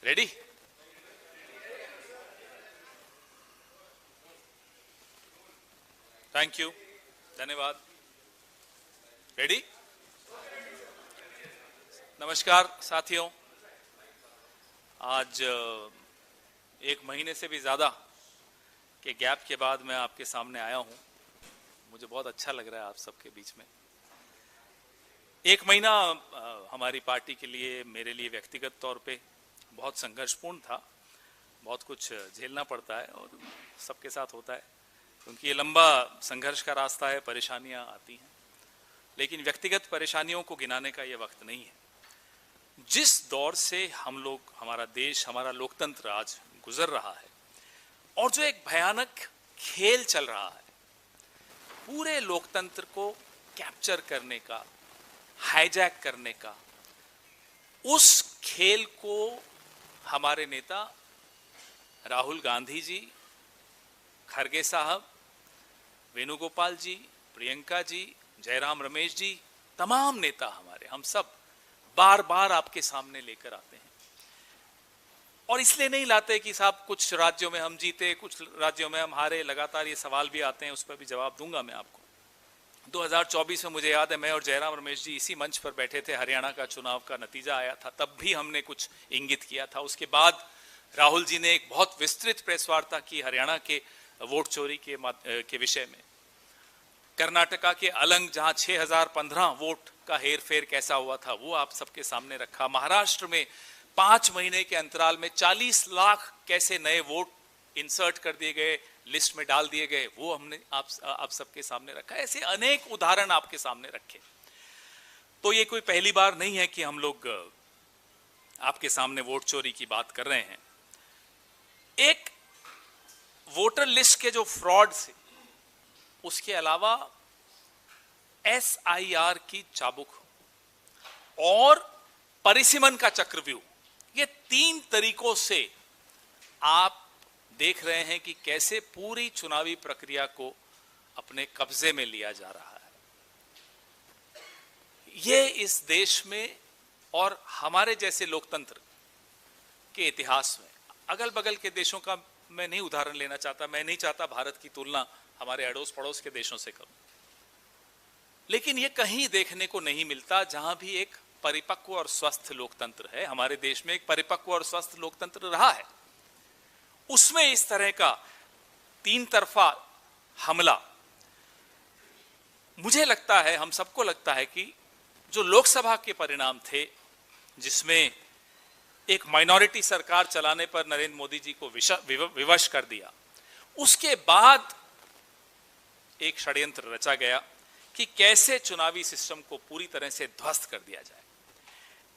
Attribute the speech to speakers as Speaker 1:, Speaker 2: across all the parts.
Speaker 1: Ready? Thank you, धन्यवाद। Ready? नमस्कार साथियों, आज एक महीने से भी ज्यादा के गैप के बाद मैं आपके सामने आया हूं। मुझे बहुत अच्छा लग रहा है आप सबके बीच में। एक महीना हमारी पार्टी के लिए, मेरे लिए व्यक्तिगत तौर पे बहुत संघर्षपूर्ण था। बहुत कुछ झेलना पड़ता है और सबके साथ होता है, क्योंकि ये लंबा संघर्ष का रास्ता है, परेशानियां आती हैं। लेकिन व्यक्तिगत परेशानियों को गिनाने का ये वक्त नहीं है। जिस दौर से हम लोग, हमारा देश, हमारा लोकतंत्र आज गुजर रहा है और जो एक भयानक खेल चल रहा है, पूरे लोकतंत्र को कैप्चर करने का, हाईजैक करने का, उस खेल को हमारे नेता राहुल गांधी जी, खड़गे साहब, वेणुगोपाल जी, प्रियंका जी, जयराम रमेश जी, तमाम नेता हमारे, हम सब बार बार आपके सामने लेकर आते हैं। और इसलिए नहीं लाते कि साहब कुछ राज्यों में हम जीते, कुछ राज्यों में हम हारे। लगातार ये सवाल भी आते हैं, उस पर भी जवाब दूंगा मैं आपको। 2024 में मुझे याद है, मैं और जयराम रमेश जी इसी मंच पर बैठे थे, हरियाणा का चुनाव का नतीजा आया था, तब भी हमने कुछ इंगित किया था। उसके बाद राहुल जी ने एक बहुत विस्तृत प्रेस वार्ता की हरियाणा के वोट चोरी के विषय में। कर्नाटका के अलंग, जहां 6015 वोट का हेरफेर कैसा हुआ था, वो आप सबके सामने रखा। महाराष्ट्र में 5 महीने के अंतराल में 40 लाख कैसे नए वोट इंसर्ट कर दिए गए, लिस्ट में डाल दिए गए, वो हमने आप सबके सामने रखा। ऐसे अनेक उदाहरण आपके सामने रखे। तो ये कोई पहली बार नहीं है कि हम लोग आपके सामने वोट चोरी की बात कर रहे हैं। एक वोटर लिस्ट के जो फ्रॉड से, उसके अलावा SIR की चाबुक और परिसीमन का चक्रव्यूह, ये 3 तरीकों से आप देख रहे हैं कि कैसे पूरी चुनावी प्रक्रिया को अपने कब्जे में लिया जा रहा है। ये इस देश में और हमारे जैसे लोकतंत्र के इतिहास में, अगल बगल के देशों का मैं नहीं उदाहरण लेना चाहता, मैं नहीं चाहता भारत की तुलना हमारे अड़ोस पड़ोस के देशों से करूं, लेकिन ये कहीं देखने को नहीं मिलता जहां भी एक परिपक्व और स्वस्थ लोकतंत्र है। हमारे देश में एक परिपक्व और स्वस्थ लोकतंत्र रहा है, उसमें इस तरह का 3 तरफा हमला, मुझे लगता है, हम सबको लगता है कि जो लोकसभा के परिणाम थे, जिसमें एक माइनॉरिटी सरकार चलाने पर नरेंद्र मोदी जी को विवश कर दिया, उसके बाद एक षड्यंत्र रचा गया कि कैसे चुनावी सिस्टम को पूरी तरह से ध्वस्त कर दिया जाए।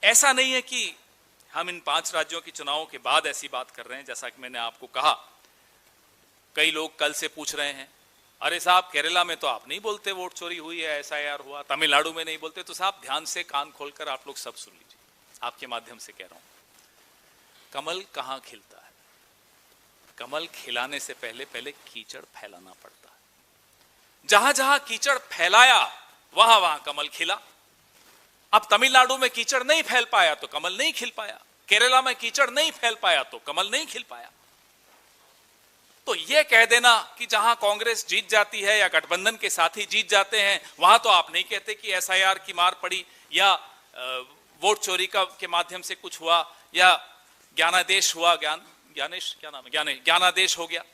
Speaker 1: ऐसा नहीं है कि हम इन 5 राज्यों के चुनावों के बाद ऐसी बात कर रहे हैं। जैसा कि मैंने आपको कहा, कई लोग कल से पूछ रहे हैं, अरे साहब केरला में तो आप नहीं बोलते वोट चोरी हुई है, SIR हुआ, तमिलनाडु में नहीं बोलते। तो साहब ध्यान से कान खोलकर आप लोग सब सुन लीजिए, आपके माध्यम से कह रहा हूं। कमल कहां खिलता है? कमल खिलाने से पहले पहले कीचड़ फैलाना पड़ता है। जहां जहां कीचड़ फैलाया, वहां वहां कमल खिला। अब तमिलनाडु में कीचड़ नहीं फैल पाया तो कमल नहीं खिल पाया, केरला में कीचड़ नहीं फैल पाया तो कमल नहीं खिल पाया। तो यह कह देना कि जहां कांग्रेस जीत जाती है या गठबंधन के साथी जीत जाते हैं, वहां तो आप नहीं कहते कि SIR की मार पड़ी या वोट चोरी के माध्यम से कुछ हुआ या ज्ञानादेश हुआ, ज्ञानादेश हो गया,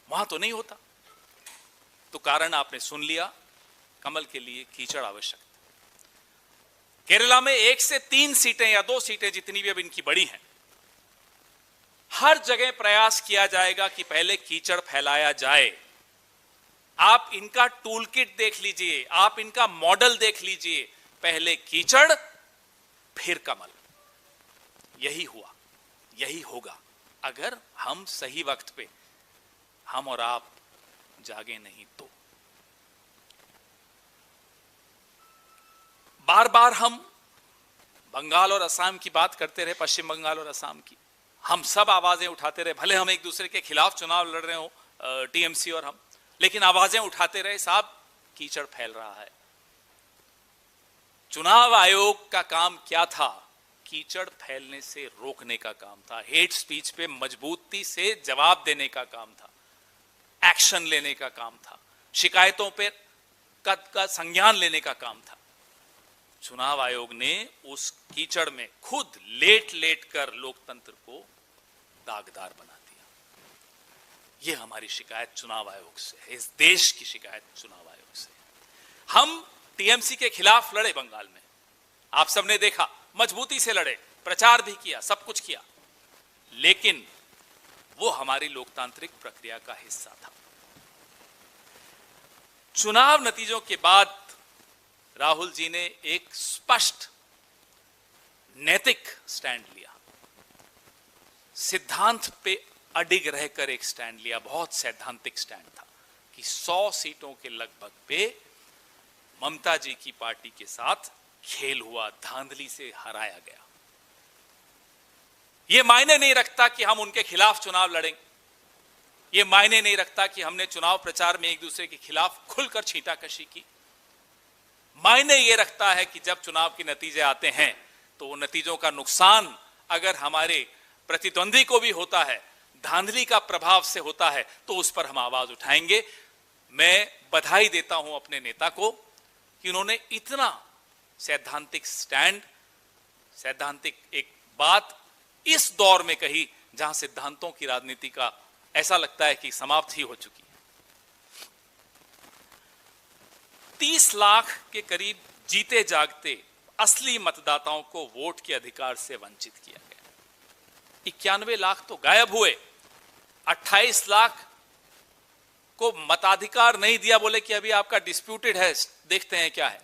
Speaker 1: वहां तो नहीं होता। तो कारण आपने सुन लिया, कमल के लिए कीचड़ आवश्यक। केरला में 1 से 3 सीटें या 2 सीटें, जितनी भी अब इनकी बड़ी हैं, हर जगह प्रयास किया जाएगा कि पहले कीचड़ फैलाया जाए। आप इनका टूल किट देख लीजिए, आप इनका मॉडल देख लीजिए, पहले कीचड़ फिर कमल। यही हुआ, यही होगा, अगर हम सही वक्त पे, हम और आप जागे नहीं तो। बार बार हम बंगाल और असम की बात करते रहे, पश्चिम बंगाल और असम की, हम सब आवाजें उठाते रहे। भले हम एक दूसरे के खिलाफ चुनाव लड़ रहे हो, TMC और हम, लेकिन आवाजें उठाते रहे, साहब कीचड़ फैल रहा है। चुनाव आयोग का काम क्या था कीचड़ फैलने से रोकने का काम था, हेट स्पीच पे मजबूती से जवाब देने का काम था, एक्शन लेने का काम था, शिकायतों पे का संज्ञान लेने का काम था। चुनाव आयोग ने उस कीचड़ में खुद लेट लेट कर लोकतंत्र को दागदार बना दिया। यह हमारी शिकायत चुनाव आयोग से है, इस देश की शिकायत चुनाव आयोग से। हम टीएमसी के खिलाफ लड़े बंगाल में, आप सबने देखा, मजबूती से लड़े, प्रचार भी किया, सब कुछ किया, लेकिन वो हमारी लोकतांत्रिक प्रक्रिया का हिस्सा था। चुनाव नतीजों के बाद राहुल जी ने एक स्पष्ट नैतिक स्टैंड लिया, सिद्धांत पे अडिग रहकर एक स्टैंड लिया, बहुत सैद्धांतिक स्टैंड था कि 100 सीटों के लगभग पे ममता जी की पार्टी के साथ खेल हुआ, धांधली से हराया गया। यह मायने नहीं रखता कि हम उनके खिलाफ चुनाव लड़ेंगे, यह मायने नहीं रखता कि हमने चुनाव प्रचार में एक दूसरे के खिलाफ खुलकर छींटाकशी की। मायने यह रखता है कि जब चुनाव के नतीजे आते हैं तो वो नतीजों का नुकसान अगर हमारे प्रतिद्वंदी को भी होता है, धांधली का प्रभाव से होता है, तो उस पर हम आवाज उठाएंगे। मैं बधाई देता हूं अपने नेता को कि उन्होंने इतना सैद्धांतिक स्टैंड, सैद्धांतिक एक बात इस दौर में कही जहां सिद्धांतों की राजनीति का ऐसा लगता है कि समाप्त ही हो चुकी है। 30 लाख के करीब जीते जागते असली मतदाताओं को वोट के अधिकार से वंचित किया गया। 91 लाख तो गायब हुए, 28 लाख को मताधिकार नहीं दिया, बोले कि अभी आपका डिस्प्यूटेड है, देखते हैं क्या है।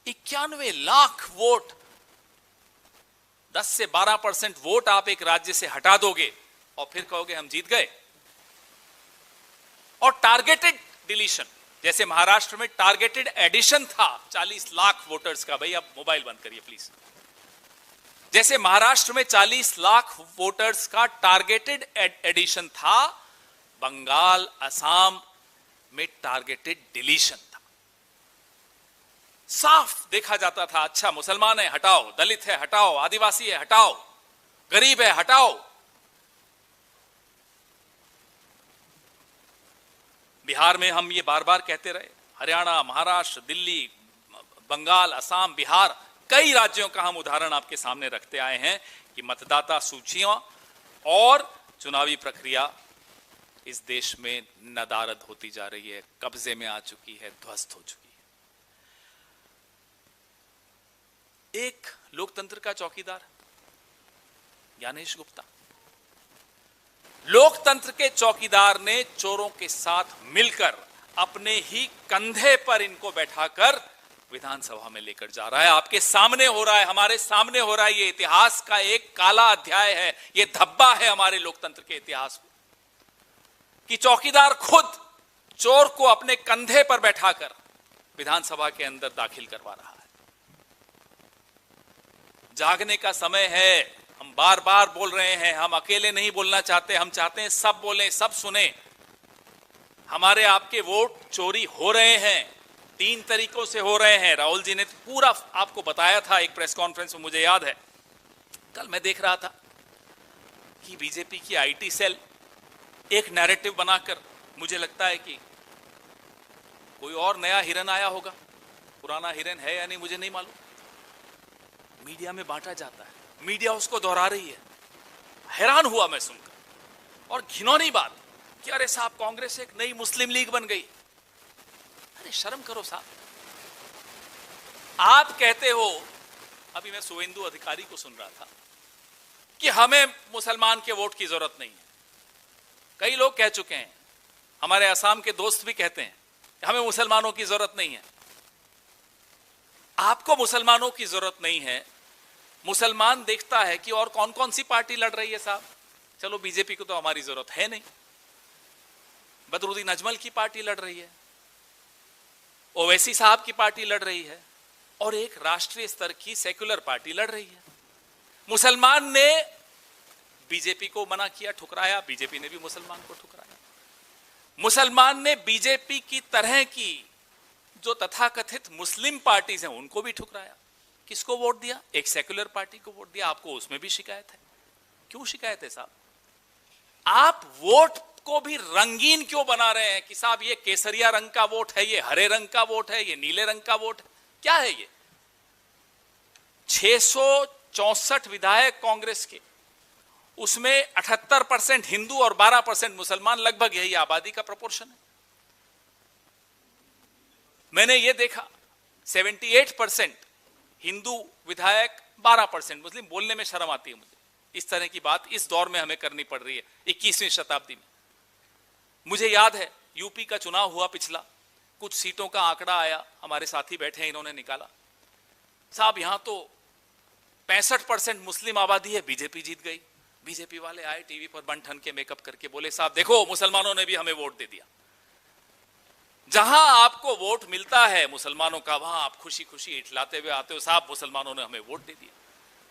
Speaker 1: 91 लाख वोट, 10 से 12% वोट आप एक राज्य से हटा दोगे और फिर कहोगे हम जीत गए। और टारगेटेड डिलीशन, जैसे महाराष्ट्र में टारगेटेड एडिशन था 40 लाख वोटर्स का। भाई आप मोबाइल बंद करिए प्लीज। जैसे महाराष्ट्र में 40 लाख वोटर्स का टारगेटेड एडिशन था, बंगाल, असम में टारगेटेड डिलीशन था। साफ देखा जाता था, अच्छा मुसलमान है हटाओ, दलित है हटाओ, आदिवासी है हटाओ, गरीब है हटाओ। बिहार में हम ये बार बार कहते रहे, हरियाणा, महाराष्ट्र, दिल्ली, बंगाल, असम, बिहार, कई राज्यों का हम उदाहरण आपके सामने रखते आए हैं कि मतदाता सूचियां और चुनावी प्रक्रिया इस देश में नदारद होती जा रही है, कब्जे में आ चुकी है, ध्वस्त हो चुकी है। एक लोकतंत्र का चौकीदार ज्ञानेश गुप्ता, लोकतंत्र के चौकीदार ने चोरों के साथ मिलकर अपने ही कंधे पर इनको बैठाकर विधानसभा में लेकर जा रहा है। आपके सामने हो रहा है, हमारे सामने हो रहा है। ये इतिहास का एक काला अध्याय है, ये धब्बा है हमारे लोकतंत्र के इतिहास में कि चौकीदार खुद चोर को अपने कंधे पर बैठाकर विधानसभा के अंदर दाखिल करवा रहा है। जागने का समय है, हम बार बार बोल रहे हैं, हम अकेले नहीं बोलना चाहते, हम चाहते हैं सब बोलें, सब सुने। हमारे आपके वोट चोरी हो रहे हैं, 3 तरीकों से हो रहे हैं। राहुल जी ने पूरा आपको बताया था एक प्रेस कॉन्फ्रेंस में, मुझे याद है। कल मैं देख रहा था कि बीजेपी की आईटी सेल एक नैरेटिव बनाकर, मुझे लगता है कि कोई और नया हिरन आया होगा, पुराना हिरन है या नहीं मुझे नहीं मालूम, मीडिया में बांटा जाता है, मीडिया उसको दोहरा रही है। हैरान हुआ मैं सुनकर, और घिनौनी बात कि अरे साहब कांग्रेस एक नई मुस्लिम लीग बन गई। अरे शर्म करो साहब। आप कहते हो, अभी मैं शुभेंदु अधिकारी को सुन रहा था कि हमें मुसलमान के वोट की जरूरत नहीं है। कई लोग कह चुके हैं, हमारे असम के दोस्त भी कहते हैं हमें मुसलमानों की जरूरत नहीं है। आपको मुसलमानों की जरूरत नहीं है, मुसलमान देखता है कि और कौन कौन सी पार्टी लड़ रही है साहब। चलो बीजेपी को तो हमारी जरूरत है नहीं, बदरुद्दीन अजमल की पार्टी लड़ रही है, ओवैसी साहब की पार्टी लड़ रही है, और एक राष्ट्रीय स्तर की सेक्युलर पार्टी लड़ रही है। मुसलमान ने बीजेपी को मना किया, ठुकराया, बीजेपी ने भी मुसलमान को ठुकराया। मुसलमान ने बीजेपी की तरह की जो तथाकथित मुस्लिम पार्टीज हैं उनको भी ठुकराया। किसको वोट दिया? एक सेक्युलर पार्टी को वोट दिया। आपको उसमें भी शिकायत है। क्यों शिकायत है साहब? आप वोट को भी रंगीन क्यों बना रहे हैं कि साहब ये केसरिया रंग का वोट है, ये हरे रंग का वोट है, ये नीले रंग का वोट है? क्या है ये? 664 विधायक कांग्रेस के, उसमें 78% हिंदू और 12% मुसलमान, लगभग यही आबादी का प्रोपोर्शन है। मैंने ये देखा 78% हिंदू विधायक, 12% मुस्लिम। बोलने में शर्म आती है मुझे, इस तरह की बात इस दौर में हमें करनी पड़ रही है 21वीं शताब्दी में। मुझे याद है यूपी का चुनाव हुआ पिछला, कुछ सीटों का आंकड़ा आया, हमारे साथी बैठे हैं, इन्होंने निकाला, साहब यहां तो 65% मुस्लिम आबादी है, बीजेपी जीत गई। बीजेपी वाले आए टीवी पर बन ठन के मेकअप करके, बोले साहब देखो मुसलमानों ने भी हमें वोट दे दिया। जहां आपको वोट मिलता है मुसलमानों का, वहां आप खुशी खुशी इठलाते हुए आते हो, साहब मुसलमानों ने हमें वोट दे दिया।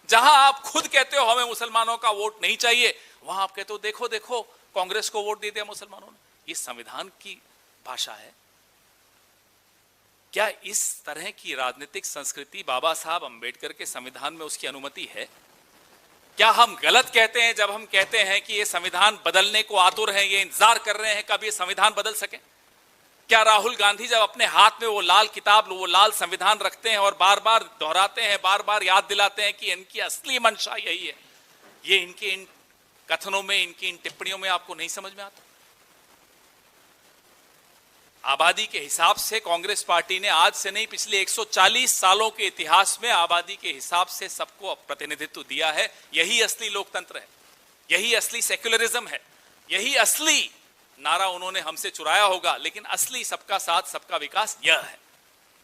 Speaker 1: जहां आप खुद कहते हो हमें मुसलमानों का वोट नहीं चाहिए, वहां आप कहते हो देखो देखो कांग्रेस को वोट दे दिया मुसलमानों ने। ये संविधान की भाषा है क्या? इस तरह की राजनीतिक संस्कृति बाबा साहब अंबेडकर के संविधान में उसकी अनुमति है क्या? हम गलत कहते हैं जब हम कहते हैं कि ये संविधान बदलने को आतुर हैं, ये इंतजार कर रहे हैं कब ये संविधान बदल सके? क्या राहुल गांधी जब अपने हाथ में वो लाल किताब, वो लाल संविधान रखते हैं और बार बार दोहराते हैं, बार बार याद दिलाते हैं कि इनकी असली मंशा यही है, ये इनके इन कथनों में, इनकी इन टिप्पणियों में आपको नहीं समझ में आता? आबादी के हिसाब से कांग्रेस पार्टी ने आज से नहीं, पिछले 140 सालों के इतिहास में आबादी के हिसाब से सबको प्रतिनिधित्व दिया है। यही असली लोकतंत्र है, यही असली सेक्युलरिज्म है, यही असली नारा उन्होंने हमसे चुराया होगा, लेकिन असली सबका साथ सबका विकास यह है।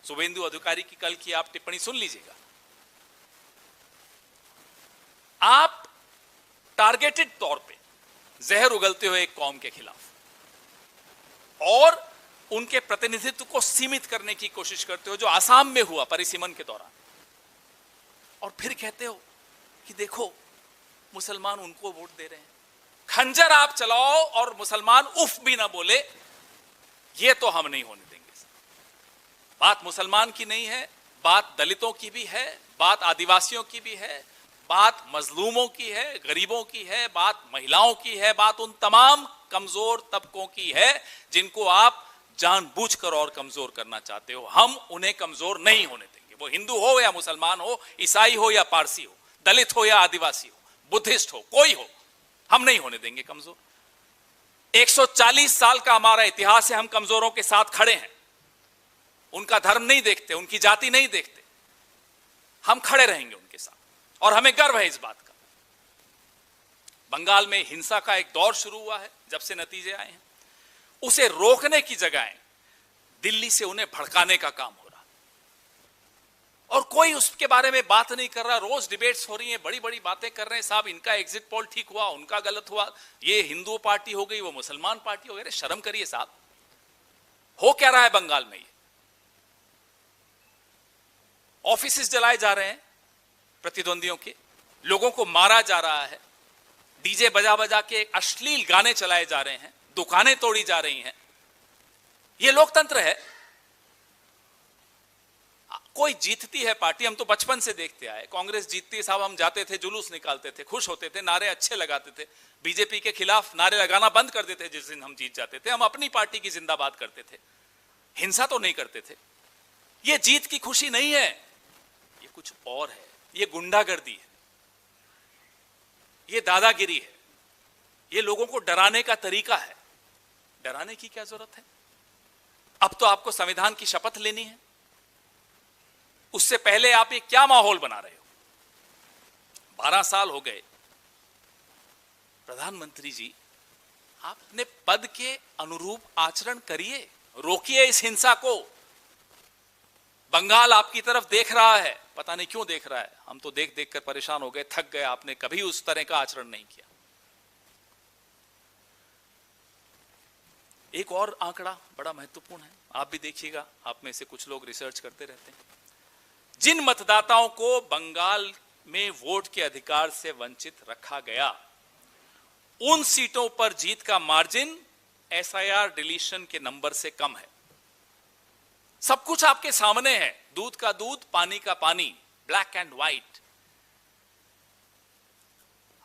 Speaker 1: शुभेंदु अधिकारी की कल की आप टिप्पणी सुन लीजिएगा। आप टारगेटेड तौर पे जहर उगलते हुए एक कौम के खिलाफ और उनके प्रतिनिधित्व को सीमित करने की कोशिश करते हो, जो आसाम में हुआ परिसीमन के दौरान, और फिर कहते हो कि देखो मुसलमान उनको वोट दे रहे हैं। खंजर आप चलाओ और मुसलमान उफ भी ना बोले, ये तो हम नहीं होने देंगे। बात मुसलमान की नहीं है, बात दलितों की भी है, बात आदिवासियों की भी है, बात मजलूमों की है, गरीबों की है, बात महिलाओं की है, बात उन तमाम कमजोर तबकों की है जिनको आप जानबूझकर और कमजोर करना चाहते हो। हम उन्हें कमजोर नहीं होने देंगे, वो हिंदू हो या मुसलमान हो, ईसाई हो या पारसी हो, दलित हो या आदिवासी हो, बुद्धिस्ट हो, कोई हो, हम नहीं होने देंगे कमजोर। 140 साल का हमारा इतिहास है, हम कमजोरों के साथ खड़े हैं। उनका धर्म नहीं देखते, उनकी जाति नहीं देखते, हम खड़े रहेंगे उनके साथ और हमें गर्व है इस बात का। बंगाल में हिंसा का एक दौर शुरू हुआ है जब से नतीजे आए हैं, उसे रोकने की जगह दिल्ली से उन्हें भड़काने का काम हो रहा और कोई उसके बारे में बात नहीं कर रहा। रोज डिबेट्स हो रही हैं, बड़ी बड़ी बातें कर रहे हैं, साहब इनका एग्जिट पोल ठीक हुआ, उनका गलत हुआ, ये हिंदू पार्टी हो गई, वो मुसलमान पार्टी हो गई। शर्म करिए साहब, हो क्या रहा है बंगाल में? ये ऑफिसेस जलाए जा रहे हैं प्रतिद्वंदियों के, लोगों को मारा जा रहा है, डीजे बजा बजा के अश्लील गाने चलाए जा रहे हैं, दुकानें तोड़ी जा रही हैं। यह लोकतंत्र है। कोई जीतती है पार्टी, हम तो बचपन से देखते आए, कांग्रेस जीतती है साहब, हम जाते थे, जुलूस निकालते थे, खुश होते थे, नारे अच्छे लगाते थे, बीजेपी के खिलाफ नारे लगाना बंद कर देते जिस दिन हम जीत जाते थे। हम अपनी पार्टी की जिंदाबाद करते थे, हिंसा तो नहीं करते थे। यह जीत की खुशी नहीं है, यह कुछ और है, यह गुंडागर्दी है, यह दादागिरी है, यह लोगों को डराने का तरीका है। डराने की क्या जरूरत है? अब तो आपको संविधान की शपथ लेनी है, उससे पहले आप ये क्या माहौल बना रहे हो? 12 साल हो गए। प्रधानमंत्री जी, आप अपने पद के अनुरूप आचरण करिए, रोकिए इस हिंसा को। बंगाल आपकी तरफ देख रहा है, पता नहीं क्यों देख रहा है, हम तो देख देख कर परेशान हो गए, थक गए। आपने कभी उस तरह का आचरण नहीं किया। एक और आंकड़ा बड़ा महत्वपूर्ण है, आप भी देखिएगा, आप में से कुछ लोग रिसर्च करते रहते हैं। जिन मतदाताओं को बंगाल में वोट के अधिकार से वंचित रखा गया, उन सीटों पर जीत का मार्जिन एसआईआर डिलीशन के नंबर से कम है। सब कुछ आपके सामने है, दूध का दूध, पानी का पानी। Black and white.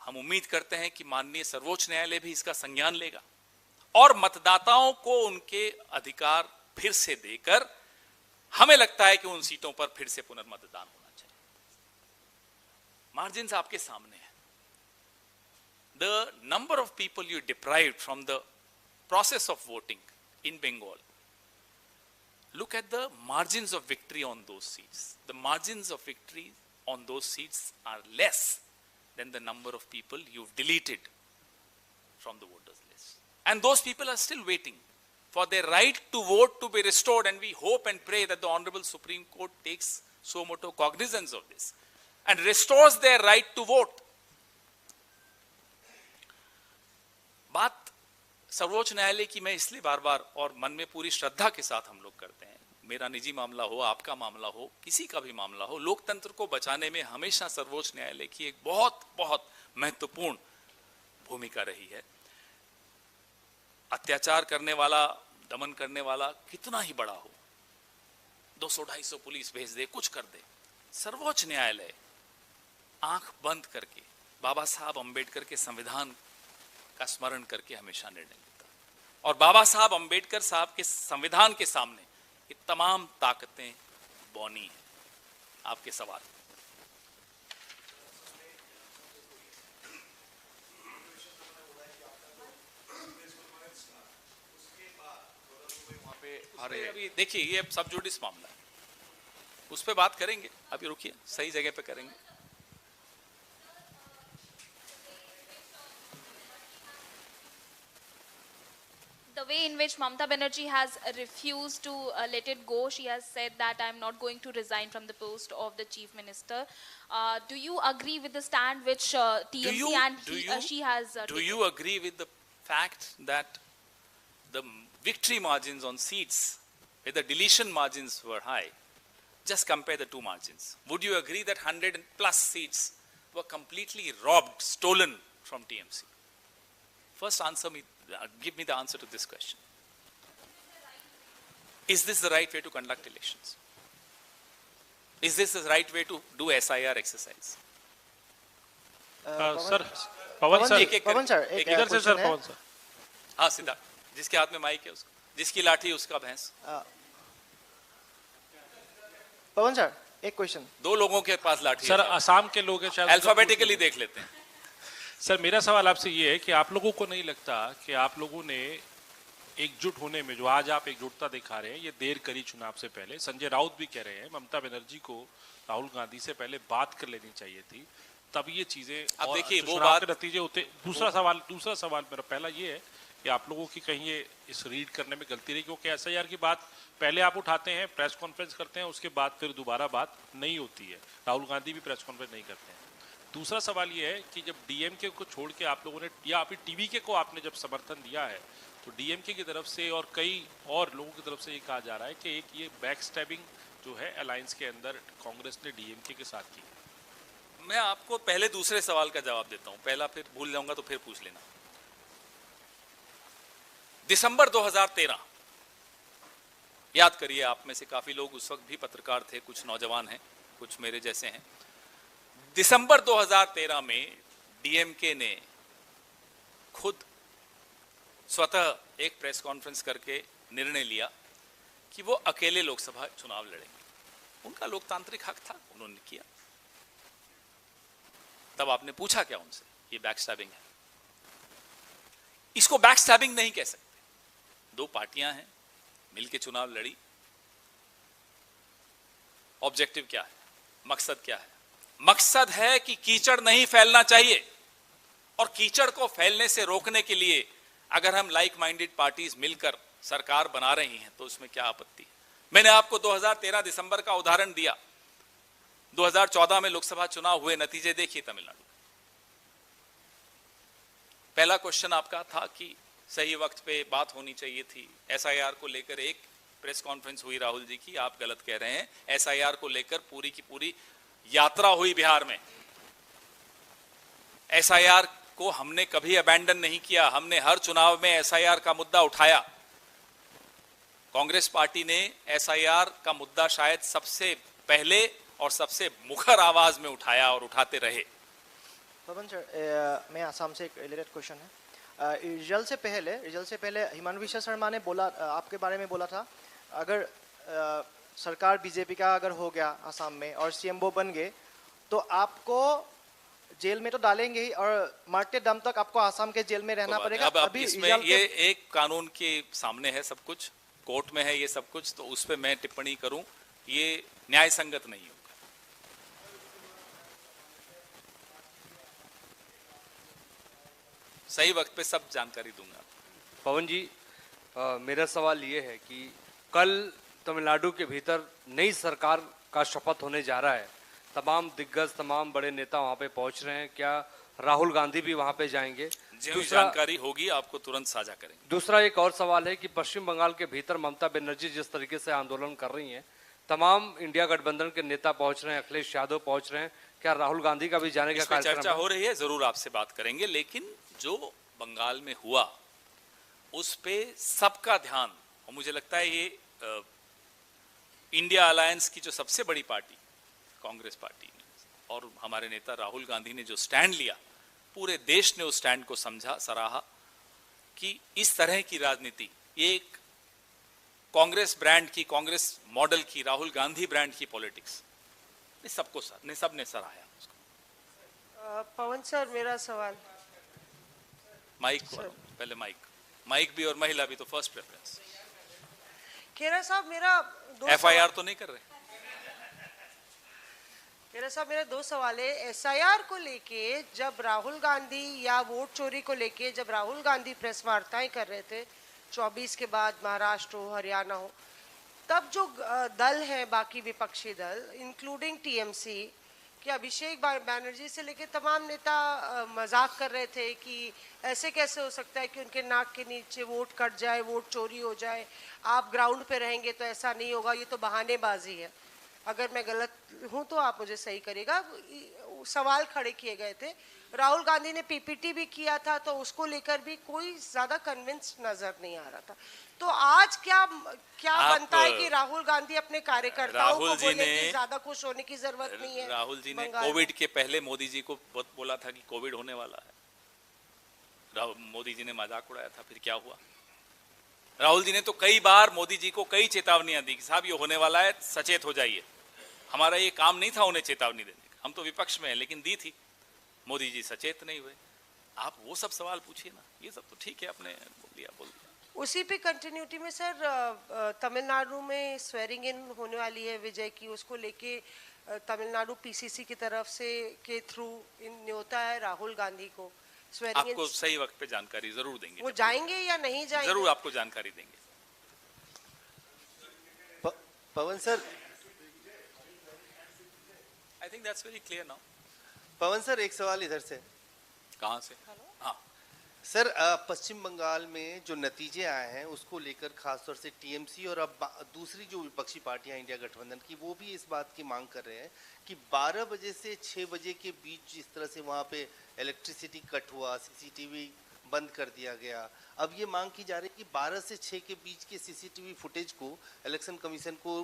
Speaker 1: हम उम्मीद करते हैं कि माननीय सर्वोच्च न्यायालय भी इसका संज्ञान लेगा और मतदाताओं को उनके अधिकार फिर से देकर, हमें लगता है कि उन सीटों पर फिर से पुनर्मतदान होना चाहिए। मार्जिन्स आपके सामने है। The number of people you deprived from the process of voting in Bengal, look at the margins of victory on those seats. The margins of victory on those seats are less than the number of people you've deleted from the voters list. And those people are still waiting for their right to vote to be restored, and we hope and pray that the Honorable Supreme Court takes suo motu cognizance of this and restores their right to vote. बात सर्वोच्च न्यायालय की मैं इसलिए बार बार और मन में पूरी श्रद्धा के साथ हम लोग करते हैं। मेरा निजी मामला हो, आपका मामला हो, किसी का भी मामला हो, लोकतंत्र को बचाने में हमेशा सर्वोच्च न्यायालय की एक बहुत बहुत महत्वपूर्ण भूमिका रही है। अत्याचार करने वाला, दमन करने वाला कितना ही बड़ा हो, 200-250 पुलिस भेज दे, कुछ कर दे, सर्वोच्च न्यायालय आंख बंद करके बाबा साहब अंबेडकर के संविधान का स्मरण करके हमेशा निर्णय लेता। और बाबा साहब अंबेडकर साहब के संविधान के सामने ये तमाम ताकतें बौनी हैं। आपके सवाल। अरे अभी देखिए, ये सब जुडिस मामला है, उस पर बात करेंगे। अभी रुकिए, सही जगह पे करेंगे।
Speaker 2: The way in which Mamata Banerjee has refused to let it go, she has said that I am not going to resign from the post of the chief minister. Do you agree with the stand which TMC she has
Speaker 1: taken? Do you agree with the fact that the victory margins on seats where the deletion margins were high? Just compare the two margins. Would you agree that 100 plus seats were completely robbed, stolen from TMC? First answer me. Give me the answer to this question. Is this the right way to conduct elections? Is this the right way to do SIR exercise?
Speaker 3: Sir, Pawan sir,
Speaker 4: Pawan sir,
Speaker 3: इधर से sir, पवन sir.
Speaker 1: हाँ सिद्धार्थ, जिसके हाथ में mic है उसको, जिसकी लाठी उसका भैंस।
Speaker 4: पवन सर, एक क्वेश्चन।
Speaker 1: दो लोगों के पास लाठी
Speaker 3: सर, असम के लोग हैं शायद।
Speaker 1: अल्फाबेटिकली देख लेते हैं।
Speaker 3: सर, मेरा सवाल आपसे ये है कि आप लोगों को नहीं लगता कि आप लोगों ने एकजुट होने में, जो आज आप एकजुटता दिखा रहे हैं, ये देर करी चुनाव से पहले? संजय राउत भी कह रहे हैं ममता बनर्जी को राहुल गांधी से पहले बात कर लेनी चाहिए थी, तब ये चीजें
Speaker 1: अब देखिए वो
Speaker 3: चुनाव
Speaker 1: बात
Speaker 3: के नतीजे होते। दूसरा सवाल मेरा पहला ये है कि आप लोगों की कहीं ये इस रीड करने में गलती रही, क्योंकि SIR की बात पहले आप उठाते हैं, प्रेस कॉन्फ्रेंस करते हैं, उसके बाद फिर दोबारा बात नहीं होती है। राहुल गांधी भी प्रेस कॉन्फ्रेंस नहीं करते हैं। दूसरा सवाल ये है कि जब DMK को छोड़ के आप लोगों ने, या अभी TVK को आपने जब समर्थन दिया है, तो DMK की तरफ से और कई और लोगों की तरफ से ये कहा जा रहा है कि एक ये बैक स्टैबिंग जो है अलायंस के अंदर कांग्रेस ने DMK के साथ की।
Speaker 1: मैं आपको पहले दूसरे सवाल का जवाब देता हूं, पहला फिर भूल जाऊंगा तो फिर पूछ लेना। दिसंबर 2013, याद करिए, आप में से काफी लोग उस वक्त भी पत्रकार थे, कुछ नौजवान हैं, कुछ मेरे जैसे हैं। दिसंबर 2013 में DMK ने खुद स्वतः एक प्रेस कॉन्फ्रेंस करके निर्णय लिया कि वो अकेले लोकसभा चुनाव लड़ेंगे। उनका लोकतांत्रिक हक था, उन्होंने किया। तब आपने पूछा क्या उनसे? ये बैकस्टैबिंग है। इसको बैकस्टैबिंग नहीं कह सकते। दो पार्टियां हैं, मिलके चुनाव लड़ी। ऑब्जेक्टिव क्या है? मकसद क्या है? मकसद है कि कीचड़ नहीं फैलना चाहिए, और कीचड़ को फैलने से रोकने के लिए अगर हम लाइक माइंडेड पार्टीज मिलकर सरकार बना रही हैं तो उसमें क्या आपत्ति है? मैंने आपको 2013 दिसंबर का उदाहरण दिया। 2014 में लोकसभा चुनाव हुए, नतीजे देखिए तमिलनाडु। पहला क्वेश्चन आपका था कि सही वक्त पे बात होनी चाहिए थी। SIR को लेकर एक प्रेस कॉन्फ्रेंस हुई राहुल जी की, आप गलत कह रहे हैं। SIR को लेकर पूरी की पूरी यात्रा हुई बिहार में। SIR को हमने कभी अबैंडन नहीं किया, हमने हर चुनाव में SIR का मुद्दा उठाया। कांग्रेस पार्टी ने SIR का मुद्दा शायद सबसे पहले और सबसे मुखर आवाज में उठाया और उठाते रहे।
Speaker 4: पवन सर, मैं आसाम से एक रिलेटेड क्वेश्चन है। रिजल्ट से पहले हिमंता बिश्वा शर्मा ने बोला, आपके बारे में बोला था, अगर सरकार बीजेपी का अगर हो गया आसाम में और सीएम वो बन गए तो आपको जेल में तो डालेंगे ही और मरते दम तक आपको आसाम के जेल में रहना पड़ेगा।
Speaker 1: अब
Speaker 4: अभी
Speaker 1: इसमें ये एक कानून के सामने है सब कुछ, कोर्ट में है ये सब कुछ, तो उस पे मैं टिप्पणी करूं ये न्याय संगत नहीं होगा। सही वक्त पे सब जानकारी दूंगा।
Speaker 5: पवन जी, मेरा सवाल ये है कि कल तमिलनाडु के भीतर नई सरकार का शपथ होने जा रहा है, तमाम दिग्गज, तमाम बड़े नेता वहां पे पहुंच रहे हैं, क्या राहुल गांधी भी वहां पे जाएंगे?
Speaker 1: जो जानकारी होगी आपको तुरंत साझा करेंगे।
Speaker 5: दूसरा एक और सवाल है कि पश्चिम बंगाल के भीतर ममता बनर्जी जिस तरीके से आंदोलन कर रही हैं, तमाम इंडिया गठबंधन के नेता पहुंच रहे हैं, अखिलेश यादव पहुंच रहे हैं, क्या राहुल गांधी का भी जाने का कार्यक्रम
Speaker 1: चर्चा हो रही है, जरूर आपसे बात करेंगे। लेकिन जो बंगाल में हुआ उस पे सबका ध्यान, और मुझे लगता है ये इंडिया अलायंस की जो सबसे बड़ी पार्टी कांग्रेस पार्टी ने और हमारे नेता राहुल गांधी ने जो स्टैंड लिया, पूरे देश ने उस स्टैंड को समझा, सराहा कि इस तरह की राजनीति, एक कांग्रेस ब्रांड की, कांग्रेस मॉडल की, राहुल गांधी ब्रांड की पॉलिटिक्स सबने सराहा उसको।
Speaker 6: पवन सर, मेरा सवाल।
Speaker 1: माइक पहले माइक भी और महिला भी तो फर्स्ट प्रेफरेंस।
Speaker 6: खेरा साहब, मेरा
Speaker 1: एफआईआर तो नहीं कर रहे।
Speaker 6: खेरा साहब, मेरा दो सवाल है। एसआईआर को लेके जब राहुल गांधी, या वोट चोरी को लेके जब राहुल गांधी प्रेस वार्ताएं कर रहे थे 24 के बाद, महाराष्ट्र हो, हरियाणा हो, तब जो दल है, बाकी विपक्षी दल इंक्लूडिंग टीएमसी कि अभिषेक बैनर्जी से लेके तमाम नेता मजाक कर रहे थे कि ऐसे कैसे हो सकता है कि उनके नाक के नीचे वोट कट जाए, वोट चोरी हो जाए, आप ग्राउंड पे रहेंगे तो ऐसा नहीं होगा, ये तो बहानेबाजी है। अगर मैं गलत हूं तो आप मुझे सही करिएगा। सवाल खड़े किए गए थे। राहुल गांधी ने पीपीटी भी किया था, तो उसको लेकर भी कोई ज्यादा कन्विंस नजर नहीं आ रहा था। तो आज क्या बनता है कि राहुल गांधी अपने कार्यकर्ताओं को बोले कि ज्यादा खुश होने की जरूरत नहीं है।
Speaker 1: राहुल जी ने कोविड के पहले मोदी जी को बोला था कि कोविड होने वाला है, मोदी जी ने मजाक उड़ाया था, फिर क्या हुआ? राहुल जी ने तो कई बार मोदी जी को कई चेतावनियां दी कि साहब ये होने वाला है, सचेत हो जाइए। हमारा ये काम नहीं था उन्हें चेतावनी देने का, हम तो विपक्ष में हैं, लेकिन दी थी, मोदी जी सचेत नहीं हुए। आप वो सब सवाल पूछिए ना, ये सब तो ठीक है, आपने बोल दिया।
Speaker 6: उसी पे कंटिन्यूटी में सर, तमिलनाडु में स्वेरिंग इन होने वाली है विजय की, उसको लेके तमिलनाडु पीसीसी की तरफ से के थ्रू न्योता है राहुल गांधी को।
Speaker 1: आपको सही वक्त पे जानकारी जरूर देंगे।
Speaker 6: वो जाएंगे या नहीं जाएंगे?
Speaker 1: जरूर आपको जानकारी देंगे।
Speaker 7: Pawan sir,
Speaker 1: I think that's very clear now.
Speaker 7: Pawan sir, एक सवाल इधर से।
Speaker 1: कहां से? हाँ
Speaker 7: सर, पश्चिम बंगाल में जो नतीजे आए हैं उसको लेकर खासतौर से टीएमसी और अब दूसरी जो विपक्षी पार्टियां इंडिया गठबंधन की, वो भी इस बात की मांग कर रहे हैं कि 12 बजे से 6 बजे के बीच जिस तरह से वहां पे इलेक्ट्रिसिटी कट हुआ, सीसीटीवी बंद कर दिया गया, अब ये मांग की जा रही है कि 12 से 6 के बीच के सीसीटीवी फुटेज को इलेक्शन कमीशन को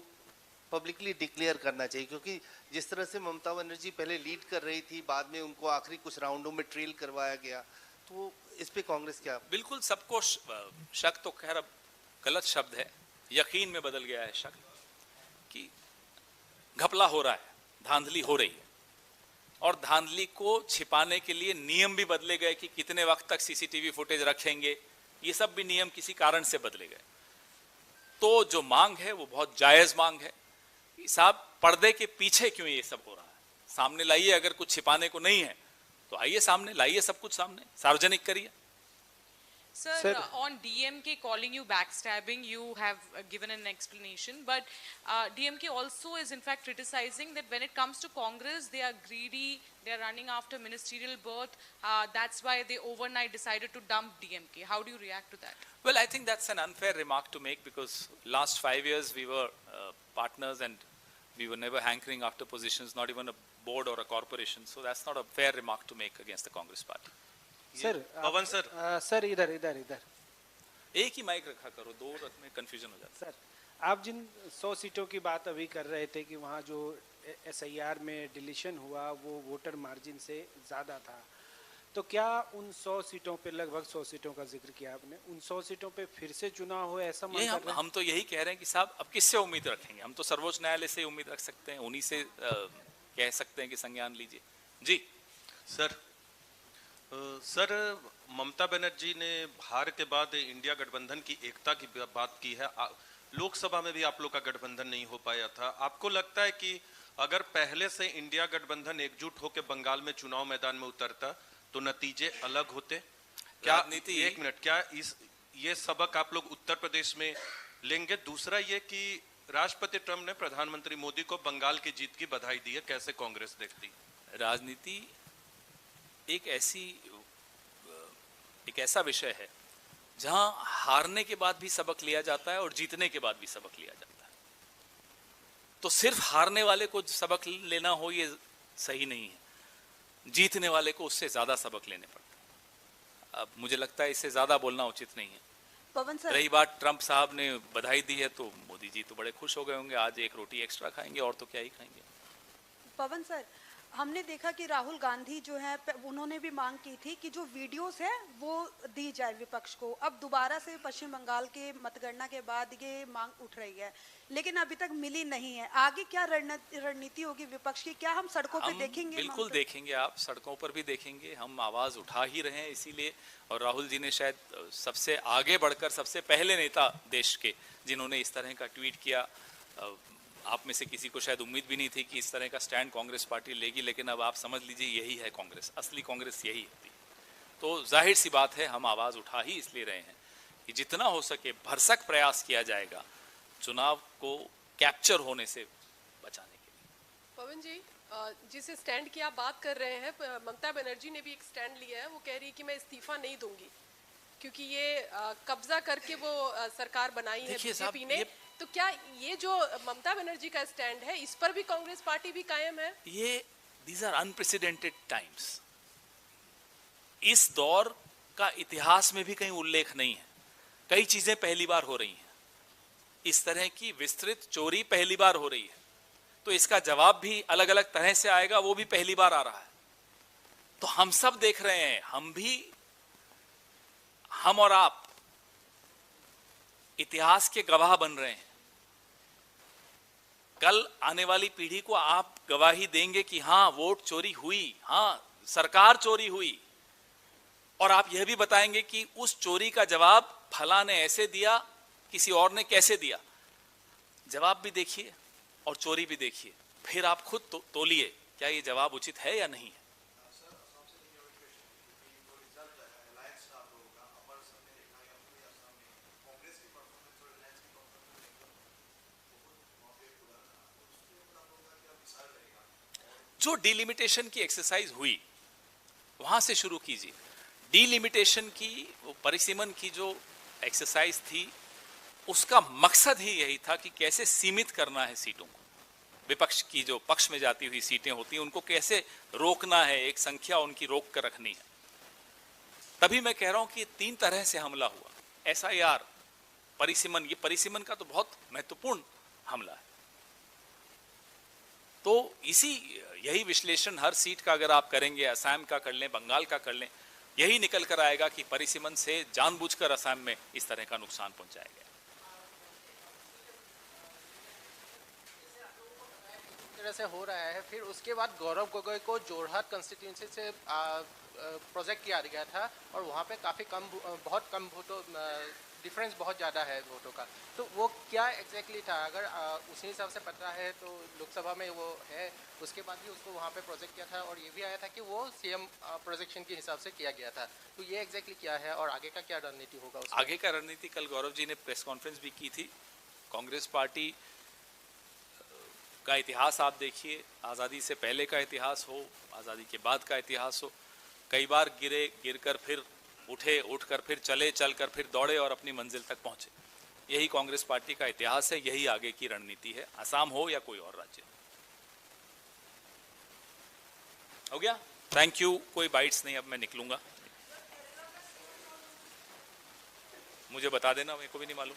Speaker 7: पब्लिकली डिक्लेयर करना चाहिए, क्योंकि जिस तरह से ममता बनर्जी पहले लीड कर रही थी, बाद में उनको आखिरी कुछ राउंडों में ट्रेल करवाया गया, तो इस पे कांग्रेस क्या?
Speaker 1: बिल्कुल, सबको शक तो खैर अब गलत शब्द है, यकीन में बदल गया है शक, कि घपला हो रहा है, धांधली हो रही है, और धांधली को छिपाने के लिए नियम भी बदले गए कि कितने वक्त तक सीसीटीवी फुटेज रखेंगे, ये सब भी नियम किसी कारण से बदले गए। तो जो मांग है वो बहुत जायज मांग है। साहब, पर्दे के पीछे क्यों ये सब हो रहा है? सामने लाइए, अगर कुछ छिपाने को नहीं है तो आइए सामने लाइए, सब कुछ सामने सार्वजनिक करिए।
Speaker 8: Sir, on DMK calling you backstabbing, you have given an explanation, but DMK also is in fact criticizing that when it comes to Congress, they are greedy, they are running after ministerial berth, that's why they overnight decided to dump DMK. How do you react to that?
Speaker 1: Well, I think that's an unfair remark to make, because last 5 years we were partners and we were never hankering after positions, not even a board or a corporation, so that's not a fair remark to make against the Congress party.
Speaker 4: Sir,
Speaker 9: Pawan sir,
Speaker 4: sir इधर इधर इधर
Speaker 1: एक ही mic रखा करो, दो में confusion हो जाता है।
Speaker 4: सर, आप जिन 100 सीटों की बात अभी कर रहे थे कि वहाँ जो
Speaker 9: SIR में डिलीशन हुआ वो वोटर मार्जिन से ज़्यादा था, तो क्या उन 100 सीटों पे, लगभग 100 सीटों का जिक्र किया आपने, उन 100 सीटों पे फिर से चुनाव हो, ऐसा मन कर रहे हैं?
Speaker 1: हम तो यही कह रहे हैं कि साहब अब किससे उम्मीद रखेंगे? हम तो सर्वोच्च न्यायालय से उम्मीद रख सकते हैं, उन्हीं से कह सकते हैं कि संज्ञान लीजिए। जी
Speaker 10: सर, ममता बनर्जी ने हार के बाद इंडिया गठबंधन की एकता की बात की है। लोकसभा में भी आप लोग का गठबंधन नहीं हो पाया था। आपको लगता है कि अगर पहले से इंडिया गठबंधन एकजुट होकर बंगाल में चुनाव मैदान में उतरता तो नतीजे अलग होते? क्या
Speaker 1: राजनीति,
Speaker 10: एक मिनट, क्या ये सबक आप लोग उत्तर प्रदेश में लेंगे? दूसरा ये कि राष्ट्रपति ट्रंप ने प्रधानमंत्री मोदी को बंगाल की जीत की बधाई दी है, कैसे कांग्रेस देखती?
Speaker 1: राजनीति एक ऐसा विषय है जहां हारने के बाद भी सबक लिया जाता है और जीतने के बाद भी सबक लिया जाता है। तो सिर्फ हारने वाले को सबक लेना हो ये सही नहीं है, जीतने वाले को उससे ज्यादा सबक लेने पड़ते हैं। अब मुझे लगता है इससे ज्यादा बोलना उचित नहीं है।
Speaker 11: पवन सर,
Speaker 1: रही बात ट्रंप साहब ने बधाई दी है तो मोदी जी तो बड़े खुश हो गए होंगे, आज एक रोटी एक्स्ट्रा खाएंगे और तो क्या ही खाएंगे।
Speaker 11: पवन सर, हमने देखा कि राहुल गांधी जो है उन्होंने भी मांग की थी कि जो वीडियोस है वो दी जाए विपक्ष को। अब दोबारा से पश्चिम बंगाल के मतगणना के बाद ये मांग उठ रही है, लेकिन अभी तक मिली नहीं है। आगे क्या रणनीति होगी विपक्ष की? क्या हम सड़कों पे देखेंगे?
Speaker 1: बिल्कुल देखेंगे, आप सड़कों पर भी देखेंगे। हम आवाज उठा ही रहे हैं इसीलिए, और राहुल जी ने शायद सबसे आगे बढ़कर सबसे पहले नेता देश के जिन्होंने इस तरह का ट्वीट किया। आप में से किसी को शायद उम्मीद भी नहीं थी कि इस तरह का स्टैंड कांग्रेस पार्टी लेगी, लेकिन अब आप समझ लीजिए यही है कांग्रेस, असली कांग्रेस यही होती है। तो जाहिर सी बात है हम आवाज उठा ही इसलिए रहे हैं कि जितना हो सके भरसक प्रयास किया जाएगा चुनाव को कैप्चर होने से बचाने के लिए।
Speaker 12: पवन जी, जिस स्टैंड की आप बात कर रहे हैं, ममता बनर्जी ने भी एक स्टैंड लिया है। वो कह रही है कि मैं इस्तीफा नहीं दूंगी क्योंकि ये कब्जा करके वो सरकार बनाई है बीजेपी ने। तो क्या ये जो ममता बनर्जी का स्टैंड है इस पर भी कांग्रेस पार्टी भी कायम है?
Speaker 1: ये दीज आर अनप्रेसिडेंटेड टाइम्स। इस दौर का इतिहास में भी कहीं उल्लेख नहीं है। कई चीजें पहली बार हो रही हैं, इस तरह की विस्तृत चोरी पहली बार हो रही है, तो इसका जवाब भी अलग अलग तरह से आएगा, वो भी पहली बार आ रहा है। तो हम सब देख रहे हैं, हम और आप इतिहास के गवाह बन रहे हैं। कल आने वाली पीढ़ी को आप गवाही देंगे कि हां वोट चोरी हुई, हां सरकार चोरी हुई, और आप यह भी बताएंगे कि उस चोरी का जवाब फला ने ऐसे दिया, किसी और ने कैसे दिया। जवाब भी देखिए और चोरी भी देखिए, फिर आप खुद तोलिए क्या ये जवाब उचित है या नहीं है। जो डिलिमिटेशन की एक्सरसाइज हुई वहां से शुरू कीजिए। डिलिमिटेशन की, वो परिसीमन की जो एक्सरसाइज थी, उसका मकसद ही यही था कि कैसे सीमित करना है सीटों को। विपक्ष की जो पक्ष में जाती हुई सीटें होती हैं उनको कैसे रोकना है, एक संख्या उनकी रोक कर रखनी है। तभी मैं कह रहा हूं कि 3 तरह से हमला हुआ। SIR, परिसीमन, ये परिसीमन का तो बहुत महत्वपूर्ण हमला है। तो यही विश्लेषण हर सीट का अगर आप करेंगे, असम का कर लें, बंगाल का कर लें, यही निकल कर आएगा कि परिसीमन से जानबूझकर असम में इस तरह का नुकसान पहुंचाया गया।
Speaker 13: तरह से हो रहा है, फिर उसके बाद गौरव गोगोई को जोरहाट कंस्टिट्यूंसी से प्रोजेक्ट किया गया था और वहाँ पे बहुत कम वोटों, डिफरेंस बहुत ज़्यादा है वोटों का। तो वो क्या एग्जैक्टली था? अगर उसी हिसाब से पता है तो लोकसभा में वो है, उसके बाद भी उसको वहाँ पे प्रोजेक्ट किया था और ये भी आया था कि वो CM प्रोजेक्शन के हिसाब से किया गया था। तो ये एग्जैक्टली क्या है और आगे का क्या रणनीति होगा उसका?
Speaker 1: आगे का रणनीति कल गौरव जी ने प्रेस कॉन्फ्रेंस भी की थी। कांग्रेस पार्टी का इतिहास आप देखिए, आज़ादी से पहले का इतिहास हो, आज़ादी के बाद का इतिहास हो, कई बार गिरकर फिर उठे, उठकर फिर चले, चलकर फिर दौड़े और अपनी मंजिल तक पहुंचे। यही कांग्रेस पार्टी का इतिहास है, यही आगे की रणनीति है, असम हो या कोई और राज्य। हो गया, थैंक यू। कोई बाइट्स नहीं, अब मैं निकलूंगा। मुझे बता देना, मेरे को भी नहीं मालूम।